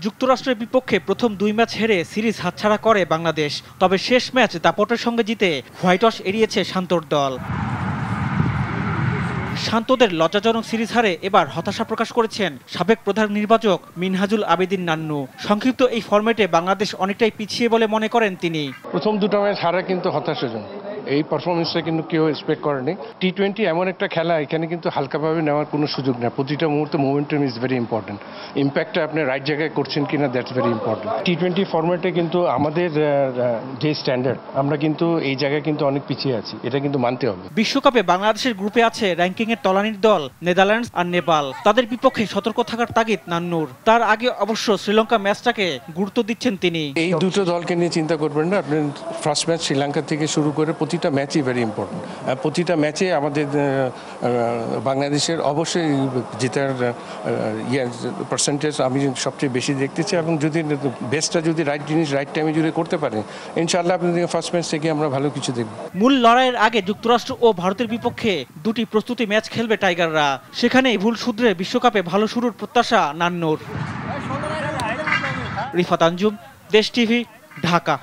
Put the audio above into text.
যুক্তরাষ্ট্রের বিপক্ষে প্রথম 2 ম্যাচ হেরে সিরিজ হাতছাড়া করে বাংলাদেশ। তবে শেষ ম্যাচ দাপটের সঙ্গে জিতে হোয়াইট ওয়াশ এড়িয়েছে শান্তর দল। শান্তদের লজ্জাজনক সিরিজ হারে এবার হতাশা প্রকাশ করেছেন সাবেক প্রধান নির্বাচক মিনহাজুল আবেদিন নান্নু। সংক্ষিপ্ত এই ফরম্যাটে বাংলাদেশ অনেকটাই পিছিয়ে বলে মনে করেন তিনি। প্রথম 2টা ম্যাচ হারা কিন্তু হতাশাজনক। এই পারফরমেন্সটা কিন্তু কেউ এক্সপেক্ট করেনি। টি-20 এমন একটা খেলা, এখানে কিন্তু হালকাভাবে নেওয়ার কোনো সুযোগ নেই। প্রতিটা মুহূর্তে মোমেন্টাম ইজ ভেরি ইম্পর্টেন্ট। ইম্প্যাক্টটা আপনি রাইট জায়গায় করছেন কিনা, দ্যাটস ভেরি ইম্পর্টেন্ট। টি-20 ফরম্যাটে কিন্তু আমাদের যে স্ট্যান্ডার্ড, আমরা কিন্তু এই জায়গায় কিন্তু অনেক পিছিয়ে আছি, এটা কিন্তু মানতে হবে। বিশ্বকাপে বাংলাদেশের গ্রুপে আছে র্যাঙ্কিংয়ের তলানির দল নেদারল্যান্ডস আর নেপাল। তাদের বিপক্ষে সতর্ক থাকার তাগিদ নান্নুর। তার আগে অবশ্য শ্রীলঙ্কা ম্যাচটাকে গুরুত্ব দিচ্ছেন তিনি। এই দুটো দলকে নিয়ে চিন্তা করবেন না আপনি। ফার্স্ট ম্যাচ শ্রীলঙ্কা থেকে শুরু করে প্রতিটা ম্যাচই ভেরি ইম্পর্টেন্ট। প্রতিটা ম্যাচে আমাদের বাংলাদেশের অবশ্যই জেতার পার্সেন্টেজ আমি সবচেয়ে বেশি দেখতে চাই, এবং যদি বেস্টটা যদি রাইট জিনিস রাইট টাইমে যদি করতে পারে, ইনশাআল্লাহ আপনাদের ফার্স্ট ম্যাচ থেকে আমরা ভালো কিছু দেখব। মূল লড়াইয়ের আগে যুক্তরাষ্ট্র ও ভারতের বিপক্ষে 2টি প্রস্তুতি ম্যাচ খেলবে টাইগাররা। সেখানেই ভুল শুধরে বিশ্বকাপে ভালো শুরুর প্রত্যাশা নান্নুর। রিফাত আঞ্জুম, দেশ টিভি, ঢাকা।